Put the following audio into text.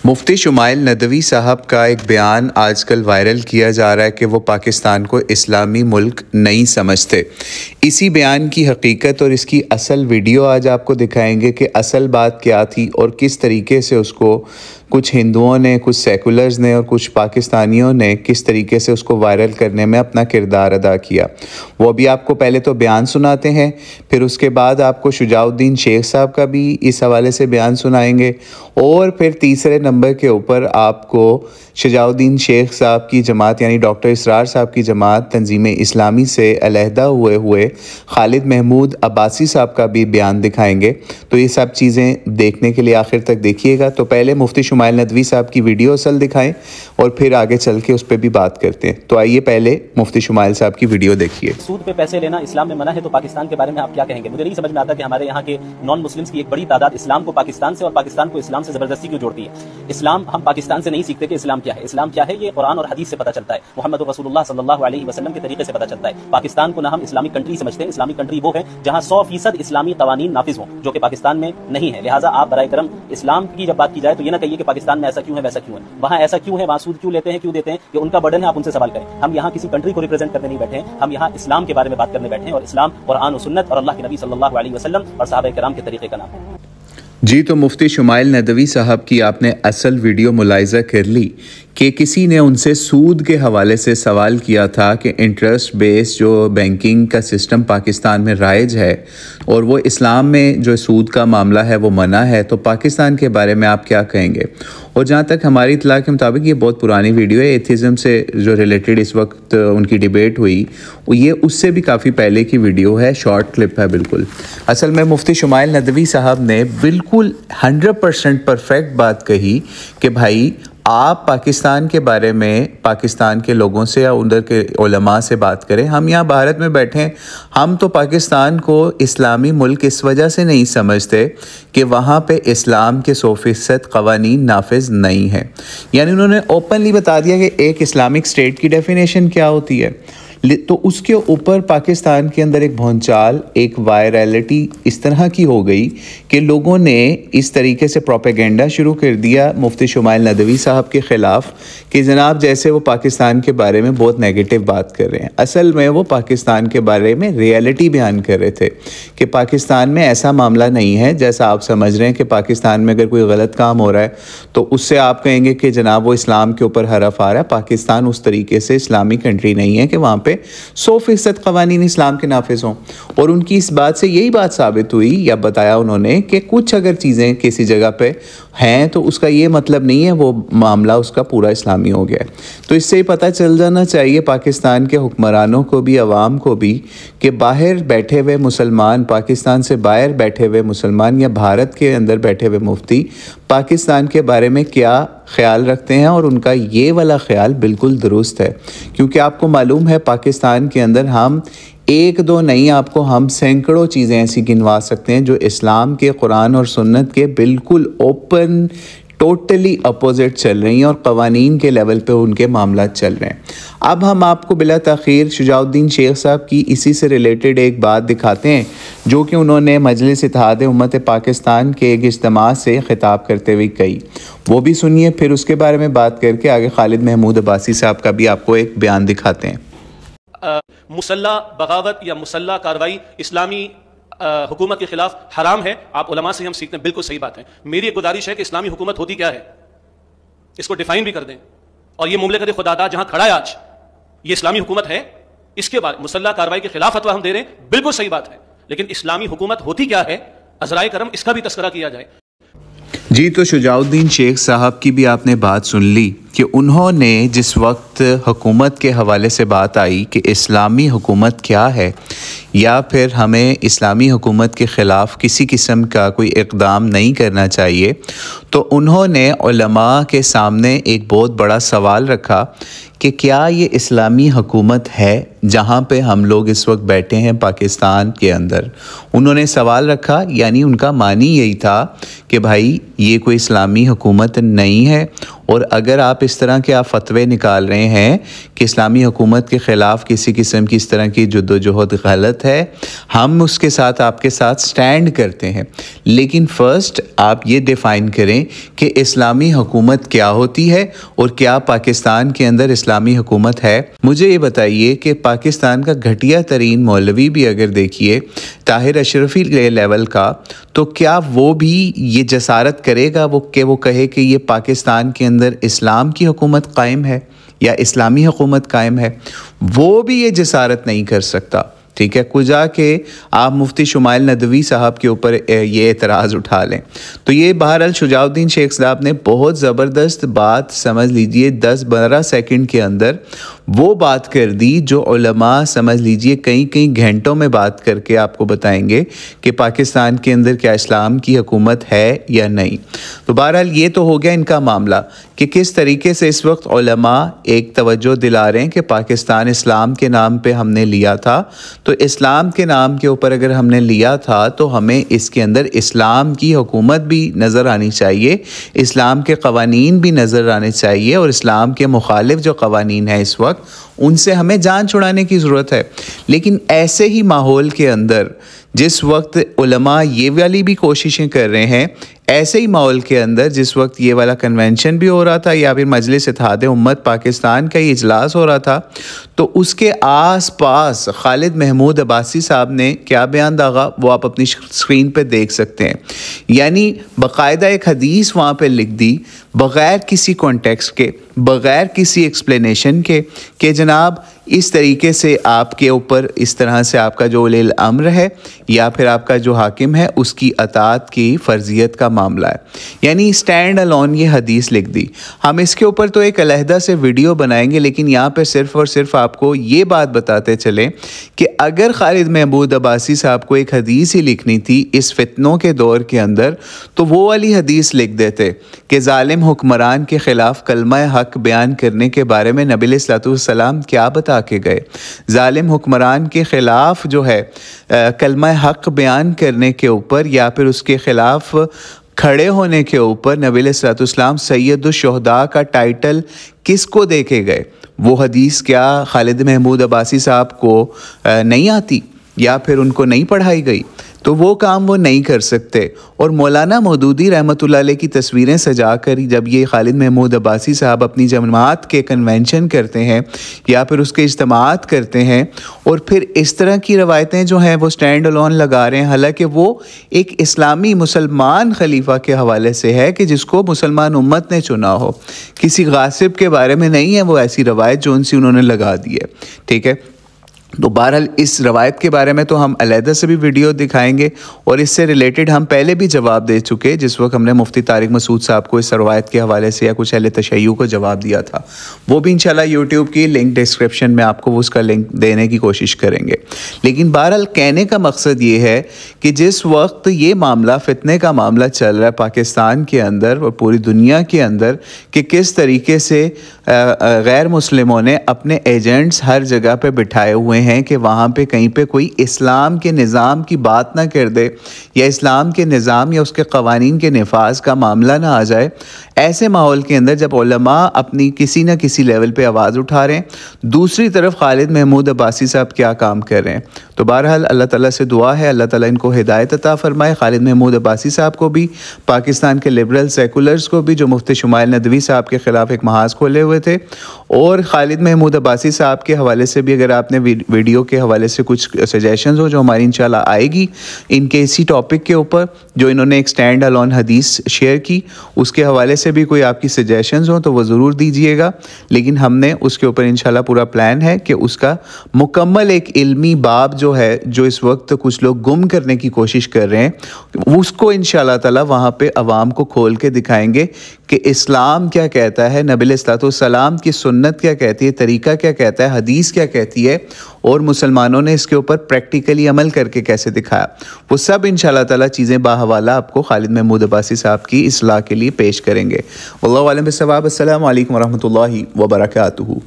مفتی شمائل ندوی صاحب کا ایک بیان آج کل وائرل کیا جا رہا ہے کہ وہ پاکستان کو اسلامی ملک نہیں سمجھتے۔ اسی بیان کی حقیقت اور اس کی اصل ویڈیو آج آپ کو دکھائیں گے کہ اصل بات کیا تھی اور کس طریقے سے اس کو کچھ ہندوؤں نے، کچھ سیکولرز نے اور کچھ پاکستانیوں نے کس طریقے سے اس کو وائرل کرنے میں اپنا کردار ادا کیا۔ وہ ابھی آپ کو پہلے تو بیان سناتے ہیں، پھر اس کے بعد آپ کو شجاع الدین شیخ صاحب کا بھی اس حوالے سے بیان سنائیں گے، اور پھر تیسرے نمبر کے اوپر آپ کو شجاع الدین شیخ صاحب کی جماعت یعنی ڈاکٹر اسرار صاحب کی جماعت تنظیم اسلامی سے علیحدہ ہوئے خالد محمود عباسی صاحب کا بھی بیان دکھائیں گے۔ تو یہ سب چیزیں دیکھنے کے لیے آخر تک دیکھیے گا۔ تو پہلے مفتی شمائل ندوی صاحب کی ویڈیو اصل دکھائیں اور پھر آگے چل کے اس پہ بھی بات کرتے ہیں۔ تو آئیے پہلے مفتی شمائل صاحب کی ویڈیو دیکھیے۔ سود پہ پیسے لینا اسلام میں منع ہے، تو پاکستان کے بارے میں آپ کیا کہیں گے؟ مجھے نہیں سمجھ میں آتا کہ ہمارے یہاں کے نان مسلمز کی ایک بڑی تعداد اسلام کو پاکستان سے اور پاکستان کو اسلام سے زبردستی کیوں جوڑتی ہے۔ اسلام ہم پاکستان سے نہیں سیکھتے کہ اسلام کیا ہے۔ اسلام کیا ہے یہ قرآن اور حدیث سے پتہ چلتا ہے، محمد رسول اللہ صلی اللہ علیہ وسلم کے طریقے سے پتہ چلتا ہے۔ پاکستان کو نہ ہم اسلامی کنٹری سمجھتے ہیں، اسلامی کنٹری وہ ہے جہاں 100% اسلامی قوانین نافذ ہوں، جو کہ پاکستان میں نہیں ہے۔ لہٰذا آپ برائے کرم اسلام کی جب بات کی جائے تو یہ نہ کہیے کہ پاکستان میں ایسا کیوں ہے ویسا کیوں ہے، وہاں ایسا کیوں ہے، وہاں سود کیوں لیتے ہیں، کیوں دیتے ہیں، یہ ان کا برڈن ہے، آپ ان سے سوال کریں۔ ہم یہاں کسی کنٹری کو ریپرزینٹ کرنے نہیں بیٹھے ہیں، ہم یہاں اسلام کے بارے میں بات کرنے بیٹھے ہیں، اور اسلام قرآن و سنت اور اللہ کے نبی صلی اللہ علیہ وسلم اور صحابہ کرام کے طریقے کا نام ہے۔ جی، تو مفتی شمائل ندوی صاحب کی آپ نے اصل ویڈیو ملاحظہ کر لی کہ کسی نے ان سے سود کے حوالے سے سوال کیا تھا کہ انٹرسٹ بیس جو بینکنگ کا سسٹم پاکستان میں رائج ہے اور وہ اسلام میں جو سود کا معاملہ ہے وہ منع ہے، تو پاکستان کے بارے میں آپ کیا کہیں گے؟ اور جہاں تک ہماری اطلاع کے مطابق یہ بہت پرانی ویڈیو ہے، ایتھیزم سے جو ریلیٹڈ اس وقت ان کی ڈیبیٹ ہوئی، یہ اس سے بھی کافی پہلے کی ویڈیو ہے، شارٹ کلپ ہے بالکل۔ اصل میں مفتی شمائل ندوی صاحب نے بالکل 100% پرفیکٹ بات کہی کہ بھائی آپ پاکستان کے بارے میں پاکستان کے لوگوں سے یا ادھر کے علماء سے بات کریں۔ ہم یہاں بھارت میں بیٹھے ہیں، ہم تو پاکستان کو اسلامی ملک اس وجہ سے نہیں سمجھتے کہ وہاں پہ اسلام کے 100% قوانین نافذ نہیں ہیں۔ یعنی انہوں نے اوپنلی بتا دیا کہ ایک اسلامک اسٹیٹ کی ڈیفینیشن کیا ہوتی ہے، تو اس کے اوپر پاکستان کے اندر ایک بھونچال، ایک وائرلٹی اس طرح کی ہو گئی کہ لوگوں نے اس طریقے سے پروپیگنڈا شروع کر دیا مفتی شمائل ندوی صاحب کے خلاف کہ جناب جیسے وہ پاکستان کے بارے میں بہت نیگیٹو بات کر رہے ہیں۔ اصل میں وہ پاکستان کے بارے میں ریئلٹی بیان کر رہے تھے کہ پاکستان میں ایسا معاملہ نہیں ہے جیسا آپ سمجھ رہے ہیں کہ پاکستان میں اگر کوئی غلط کام ہو رہا ہے تو اس سے آپ کہیں گے کہ جناب وہ اسلام کے اوپر حرف آ رہا ہے۔ پاکستان اس طریقے سے اسلامی کنٹری نہیں ہے کہ وہاں پہ 100% قوانین اسلام کے نافذ ہوں۔ اور ان کی اس بات سے یہی بات ثابت ہوئی یا بتایا انہوں نے کہ کچھ اگر چیزیں کسی جگہ پہ ہیں تو اس کا یہ مطلب نہیں ہے وہ معاملہ اس کا پورا اسلامی ہو گیا ہے۔ تو اس سے ہی پتہ چل جانا چاہیے پاکستان کے حکمرانوں کو بھی، عوام کو بھی، کہ باہر بیٹھے ہوئے مسلمان، پاکستان سے باہر بیٹھے ہوئے مسلمان یا بھارت کے اندر بیٹھے ہوئے مفتی پاکستان کے بارے میں کیا خیال رکھتے ہیں، اور ان کا یہ والا خیال بالکل درست ہے۔ کیونکہ آپ کو معلوم ہے پاکستان کے اندر ہم ایک دو نہیں، آپ کو ہم سینکڑوں چیزیں ایسی گنوا سکتے ہیں جو اسلام کے، قرآن اور سنت کے بالکل اوپن ٹوٹلی اپوزٹ چل رہی ہیں اور قوانین کے لیول پہ ان کے معاملات چل رہے ہیں۔ اب ہم آپ کو بلا تاخیر شجاع الدین شیخ صاحب کی اسی سے ریلیٹڈ ایک بات دکھاتے ہیں جو کہ انہوں نے مجلس اتحاد امت پاکستان کے ایک اجتماع سے خطاب کرتے ہوئے کہی، وہ بھی سنیے، پھر اس کے بارے میں بات کر کے آگے خالد محمود عباسی صاحب کا بھی آپ کو ایک بیان دکھاتے ہیں۔ مسلح بغاوت یا مسلح کاروائی اسلامی حکومت کے خلاف حرام ہے، آپ علماء سے ہم سیکھتے ہیں، بالکل صحیح بات ہے۔ میری ایک گزارش ہے کہ اسلامی حکومت ہوتی کیا ہے، اس کو ڈیفائن بھی کر دیں، اور یہ مملکت خدا داد جہاں کھڑا ہے آج، یہ اسلامی حکومت ہے۔ اس کے بعد مسلح کاروائی کے خلاف فتویٰ ہم دے رہے ہیں، بالکل صحیح بات ہے، لیکن اسلامی حکومت ہوتی کیا ہے، عذرائے کرم اس کا بھی تذکرہ کیا جائے۔ جی، تو شجاع الدین شیخ صاحب کی بھی آپ نے بات سن لی کہ انہوں نے جس وقت حکومت کے حوالے سے بات آئی کہ اسلامی حکومت کیا ہے یا پھر ہمیں اسلامی حکومت کے خلاف کسی قسم کا کوئی اقدام نہیں کرنا چاہیے، تو انہوں نے علماء کے سامنے ایک بہت بڑا سوال رکھا کہ کیا یہ اسلامی حکومت ہے جہاں پہ ہم لوگ اس وقت بیٹھے ہیں پاکستان کے اندر؟ انہوں نے سوال رکھا، یعنی ان کا معنی یہی تھا کہ بھائی یہ کوئی اسلامی حکومت نہیں ہے، اور اگر آپ اس طرح کے آپ فتوے نکال رہے ہیں کہ اسلامی حکومت کے خلاف کسی قسم کی اس طرح کی جدوجہد غلط ہے، ہم اس کے ساتھ آپ کے ساتھ سٹینڈ کرتے ہیں، لیکن فرسٹ آپ یہ ڈیفائن کریں کہ اسلامی حکومت کیا ہوتی ہے اور کیا پاکستان کے اندر اسلامی حکومت ہے۔ مجھے یہ بتائیے کہ پاکستان کا گھٹیا ترین مولوی بھی اگر دیکھیے طاہر اشرفی لیول کا، تو کیا وہ بھی یہ جسارت کرے گا کہ وہ کہے کہ یہ پاکستان کے اندر اسلام کی حکومت قائم ہے یا اسلامی حکومت قائم ہے؟ وہ بھی یہ جسارت نہیں کر سکتا، ٹھیک ہے؟ کجا کہ آپ مفتی شمائل ندوی صاحب کے اوپر یہ اعتراض اٹھا لیں۔ تو یہ بہرحال شجاع الدین شیخ صاحب نے بہت زبردست بات، سمجھ لیجئے 10-12 سیکنڈ کے اندر وہ بات کر دی جو علماء سمجھ لیجئے کئی گھنٹوں میں بات کر کے آپ کو بتائیں گے کہ پاکستان کے اندر کیا اسلام کی حکومت ہے یا نہیں۔ تو بہرحال یہ تو ہو گیا ان کا معاملہ کہ کس طریقے سے اس وقت علماء ایک توجہ دلا رہے ہیں کہ پاکستان اسلام کے نام پہ ہم نے لیا تھا، تو اسلام کے نام کے اوپر اگر ہم نے لیا تھا تو ہمیں اس کے اندر اسلام کی حکومت بھی نظر آنی چاہیے، اسلام کے قوانین بھی نظر آنے چاہیے، اور اسلام کے مخالف جو قوانین ہیں اس وقت ان سے ہمیں جان چھڑانے کی ضرورت ہے۔ لیکن ایسے ہی ماحول کے اندر جس وقت علماء یہ والی بھی کوششیں کر رہے ہیں، ایسے ہی ماحول کے اندر جس وقت یہ والا کنونشن بھی ہو رہا تھا یا پھر مجلس اتحاد امت پاکستان کا یہ اجلاس ہو رہا تھا، تو اس کے آس پاس خالد محمود عباسی صاحب نے کیا بیان داغا وہ آپ اپنی سکرین پہ دیکھ سکتے ہیں۔ یعنی باقاعدہ ایک حدیث وہاں پہ لکھ دی بغیر کسی کانٹیکسٹ کے، بغیر کسی ایکسپلینیشن کے، کہ جناب اس طریقے سے آپ کے اوپر اس طرح سے آپ کا جو ولی الامر ہے یا پھر آپ کا جو حاکم ہے اس کی اطاعت کی فرضیت کا معاملہ ہے۔ یعنی اسٹینڈ الون یہ حدیث لکھ دی۔ ہم اس کے اوپر تو ایک علیحدہ سے ویڈیو بنائیں گے، لیکن یہاں پہ صرف اور صرف آپ کو یہ بات بتاتے چلیں کہ اگر خالد محمود عباسی صاحب کو ایک حدیث ہی لکھنی تھی اس فتنوں کے دور کے اندر، تو وہ والی حدیث لکھ دیتے کہ ظالم حکمران کے خلاف کلمہ حق بیان کرنے کے بارے میں نبی علیہ الصلوۃ والسلام کیا بتا کے گئے۔ ظالم حکمران کے خلاف جو ہے کلمہ حق بیان کرنے کے اوپر یا پھر اس کے خلاف کھڑے ہونے کے اوپر نبی علیہ الصلوۃ والسلام سید الشہداء کا ٹائٹل کس کو دے کے گئے؟ وہ حدیث کیا خالد محمود عباسی صاحب کو نہیں آتی یا پھر ان کو نہیں پڑھائی گئی؟ تو وہ کام وہ نہیں کر سکتے۔ اور مولانا مودودی رحمۃ اللہ علیہ کی تصویریں سجا کر جب یہ خالد محمود عباسی صاحب اپنی جماعت کے کنونشن کرتے ہیں یا پھر اس کے اجتماعات کرتے ہیں، اور پھر اس طرح کی روایتیں جو ہیں وہ سٹینڈ الون لگا رہے ہیں، حالانکہ وہ ایک اسلامی مسلمان خلیفہ کے حوالے سے ہے کہ جس کو مسلمان امت نے چنا ہو، کسی غاصب کے بارے میں نہیں ہے وہ ایسی روایت جو ان سے انہوں نے لگا دی ہے، ٹھیک ہے؟ تو بہرحال اس روایت کے بارے میں تو ہم علیحدہ سے بھی ویڈیو دکھائیں گے، اور اس سے ریلیٹڈ ہم پہلے بھی جواب دے چکے جس وقت ہم نے مفتی طارق مسعود صاحب کو اس روایت کے حوالے سے یا کچھ اہل تشیع کو جواب دیا تھا۔ وہ بھی انشاءاللہ یوٹیوب کی لنک ڈسکرپشن میں آپ کو اس کا لنک دینے کی کوشش کریں گے۔ لیکن بہرحال کہنے کا مقصد یہ ہے کہ جس وقت یہ معاملہ فتنے کا معاملہ چل رہا ہے پاکستان کے اندر اور پوری دنیا کے اندر کہ کس طریقے سے غیر مسلموں نے اپنے ایجنٹس ہر جگہ پہ بٹھائے ہوئے ہیں کہ وہاں پہ کہیں پہ کوئی اسلام کے نظام کی بات نہ کر دے یا اسلام کے نظام یا اس کے قوانین کے نفاذ کا معاملہ نہ آ جائے، ایسے ماحول کے اندر جب علماء اپنی کسی نہ کسی لیول پہ آواز اٹھا رہے ہیں، دوسری طرف خالد محمود عباسی صاحب کیا کام کر رہے ہیں۔ تو بہرحال اللہ تعالیٰ سے دعا ہے اللہ تعالیٰ ان کو ہدایت عطا فرمائے، خالد محمود عباسی صاحب کو بھی، پاکستان کے لبرل سیکولرز کو بھی جو مفتی شمائل ندوی صاحب کے خلاف ایک محاذ کھولے ہوئے تھے، اور خالد محمود عباسی صاحب کے حوالے سے بھی اگر آپ نے ویڈیو کے حوالے سے کچھ سجیشنز ہو جو ہماری انشاءاللہ آئے گی ان کے اسی ٹاپک کے اوپر جو انہوں نے ایک سٹینڈ الون حدیث شیئر کی، اس کے حوالے سے بھی کوئی آپ کی سجیشنز ہوں تو وہ ضرور دیجئے گا۔ لیکن ہم نے اس کے اوپر انشاءاللہ پورا پلان ہے کہ اس کا مکمل ایک علمی باب جو ہے جو اس وقت کچھ لوگ گم کرنے کی کوشش کر رہے ہیں اس کو انشاءاللہ تعالی وہاں پہ عوام کو کھول کے دکھائیں گے کہ اسلام کیا کہتا ہے، نبی علیہ الصلوۃ والسلام کی سنت کیا کہتی ہے، طریقہ کیا کہتا ہے، حدیث کیا کہتی ہے، اور مسلمانوں نے اس کے اوپر پریکٹیکلی عمل کر کے کیسے دکھایا۔ وہ سب انشاءاللہ تعالی چیزیں باحوالہ آپ کو خالد محمود عباسی صاحب کی اصلاح کے لیے پیش کریں گے۔ واللہ اعلم بالصواب۔ السلام علیکم ورحمۃ اللہ وبرکاتہ۔